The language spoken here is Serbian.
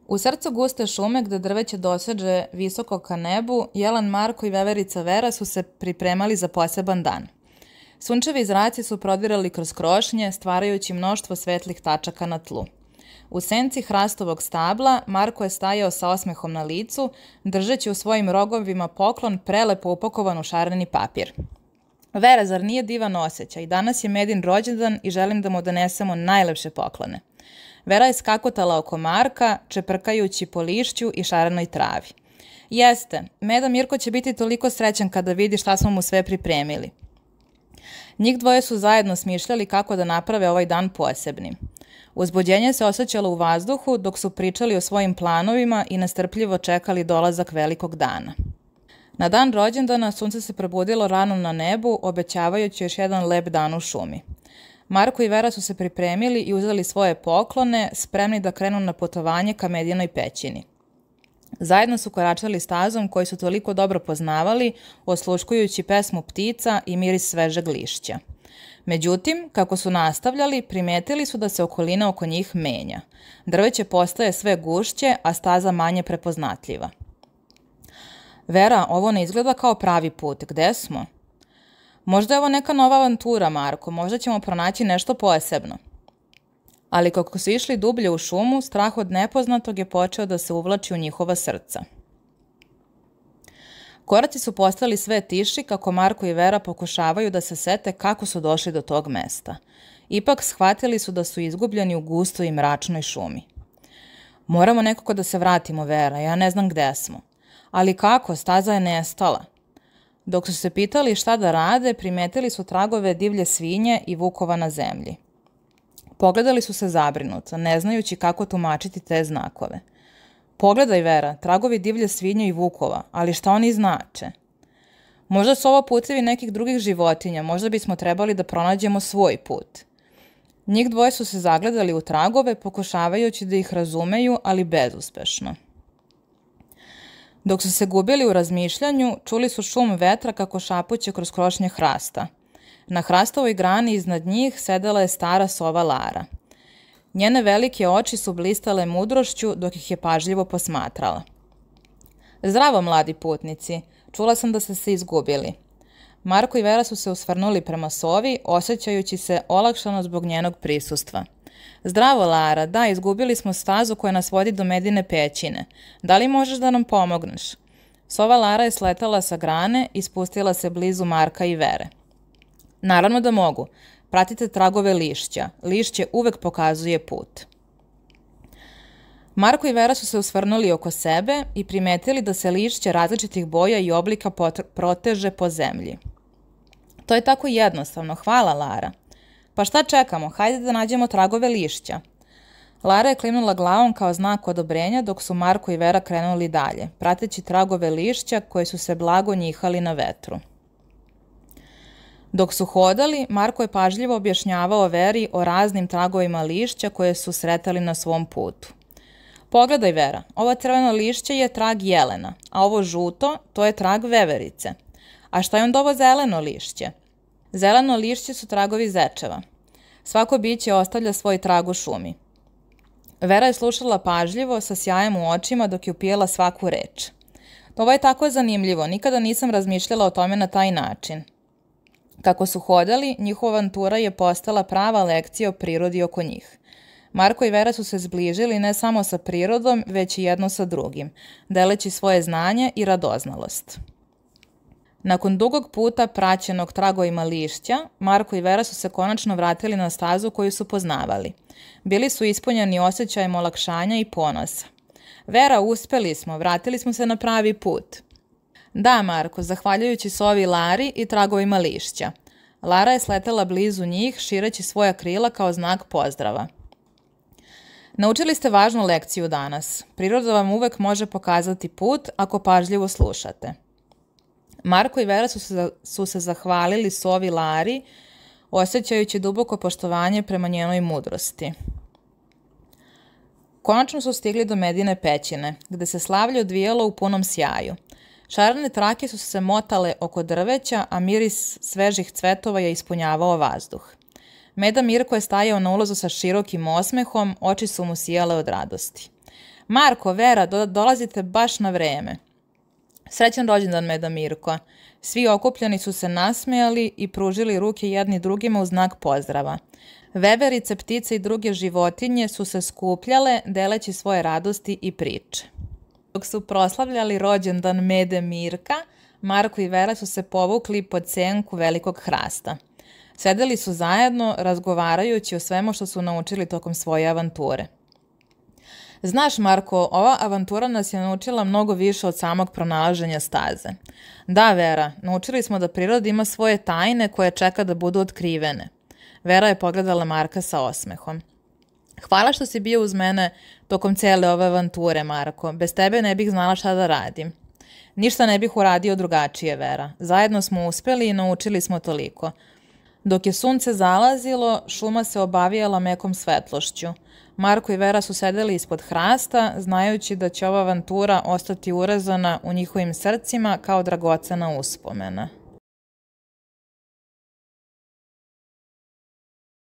U srcu guste šume gde drveće doseže visoko ka nebu, Jelen Marko i veverica Vera su se pripremali za poseban dan. Sunčevi zraci su prodirali kroz krošnje, stvarajući mnoštvo svetlih tačaka na tlu. U senci hrastovog stabla Marko je stajao sa osmehom na licu, držeći u svojim rogovima poklon prelepo upakovan u šareni papir. Vera, zar nije divan osjećaj? Danas je Medin rođendan i želim da mu donesemo najlepše poklone. Vera je skakotala oko Marka, čeprkajući po lišću i šarenoj travi. Jeste, Meda Mirko će biti toliko srećan kada vidi šta smo mu sve pripremili. Njih dvoje su zajedno smišljali kako da naprave ovaj dan posebnim. Uzbuđenje se osjećalo u vazduhu dok su pričali o svojim planovima i nestrpljivo čekali dolazak velikog dana. Na dan rođendana sunce se probudilo rano na nebu, obećavajući još jedan lep dan u šumi. Marko i Vera su se pripremili i uzeli svoje poklone, spremni da krenu na putovanje ka Medinoj pećini. Zajedno su koračali stazom koju su toliko dobro poznavali, osluškujući pesmu ptica i miris svežeg lišća. Međutim, kako su nastavljali, primetili su da se okolina oko njih menja. Drveće postaje sve gušće, a staza manje prepoznatljiva. Vera, ovo ne izgleda kao pravi put. Gde smo? Možda je ovo neka nova avantura, Marko. Možda ćemo pronaći nešto posebno. Ali kako su išli dublje u šumu, strah od nepoznatog je počeo da se uvlači u njihova srca. Koraci su postali sve tiši kako Marko i Vera pokušavaju da se sete kako su došli do tog mesta. Ipak shvatili su da su izgubljeni u gustoj i mračnoj šumi. Moramo nekako da se vratimo, Vera, ja ne znam gde smo. Ali kako? Staza je nestala. Dok su se pitali šta da rade, primetili su tragove divlje svinje i vukova na zemlji. Pogledali su se zabrinuto, ne znajući kako tumačiti te znakove. Pogledaj, Vera, tragovi divlje svinje i vukova, ali šta oni znače? Možda su ovo putevi nekih drugih životinja, možda bismo trebali da pronađemo svoj put. Njih dvoje su se zagledali u tragove, pokušavajući da ih razumeju, ali bezuspešno. Dok su se gubili u razmišljanju, čuli su šum vetra kako šapuće kroz krošnje hrasta. Na hrastovoj grani iznad njih sedela je stara sova Lara. Njene velike oči su blistale mudrošću dok ih je pažljivo posmatrala. Zdravo, mladi putnici, čula sam da ste se izgubili. Marko i Vera su se usvrnuli prema sovi, osjećajući se olakšano zbog njenog prisustva. Zdravo, Lara, da, izgubili smo stazu koja nas vodi do Medine pećine. Da li možeš da nam pomogneš? Sova Lara je sletala sa grane i spustila se blizu Marka i Vere. Naravno da mogu. Pratite tragove lišća. Lišće uvek pokazuje put. Marko i Vera su se usvrnuli oko sebe i primetili da se lišće različitih boja i oblika proteže po zemlji. To je tako jednostavno. Hvala, Lara. Pa šta čekamo? Hajde da nađemo tragove lišća. Lara je klimnula glavom kao znak odobrenja dok su Marko i Vera krenuli dalje, prateći tragove lišća koji su se blago njihali na vetru. Dok su hodali, Marko je pažljivo objašnjavao Veri o raznim tragovima lišća koje su sretali na svom putu. Pogledaj, Vera, ovo crveno lišće je trag jelena, a ovo žuto, to je trag veverice. A šta je onda ovo zeleno lišće? Zeleno lišće su tragovi zečeva. Svako biće ostavlja svoj trag u šumi. Vera je slušala pažljivo, sa sjajem u očima dok je upijala svaku reč. Ovo je tako zanimljivo, nikada nisam razmišljala o tome na taj način. Kako su hodali, njihova avantura je postala prava lekcija o prirodi oko njih. Marko i Vera su se zbližili ne samo sa prirodom, već i jedno sa drugim, deleći svoje znanje i radoznalost. Nakon dugog puta praćenog tragovima lišća, Marko i Vera su se konačno vratili na stazu koju su poznavali. Bili su ispunjeni osjećajem olakšanja i ponosa. Vera, uspeli smo, vratili smo se na pravi put. Da, Marko, zahvaljujući sovi Lari i tragovima lišća. Lara je sletela blizu njih, šireći svoja krila kao znak pozdrava. Naučili ste važnu lekciju danas. Priroda vam uvek može pokazati put ako pažljivo slušate. Marko i Vera su se zahvalili sovi Lari, osjećajući duboko poštovanje prema njenoj mudrosti. Konačno su stigli do Medine pećine, gde se slavlje odvijalo u punom sjaju. Šarene trake su se motale oko drveća, a miris svežih cvetova je ispunjavao vazduh. Meda Mirko je stajao na ulazu sa širokim osmehom, oči su mu sijale od radosti. Marko, Vera, dolazite baš na vreme. Srećan rođendan, Meda Mirko. Svi okupljeni su se nasmejali i pružili ruke jedni drugima u znak pozdrava. Veverice, ptice i druge životinje su se skupljale, deleći svoje radosti i priče. Dok su proslavljali rođendan Mede Mirka, Marko i Vera su se povukli pod senku velikog hrasta. Sedeli su zajedno, razgovarajući o svemu što su naučili tokom svoje avanture. Znaš, Marko, ova avantura nas je naučila mnogo više od samog pronalaženja staze. Da, Vera, naučili smo da priroda ima svoje tajne koje čeka da budu otkrivene. Vera je pogledala Marka sa osmehom. Hvala što si bio uz mene tokom cele ove avanture, Marko. Bez tebe ne bih znala šta da radim. Ništa ne bih uradio drugačije, Vera. Zajedno smo uspeli i naučili smo toliko. Dok je sunce zalazilo, šuma se obavijala mekom svetlošću. Marko i Vera su sedeli ispod hrasta, znajući da će ova avantura ostati urezana u njihovim srcima kao dragocena uspomena.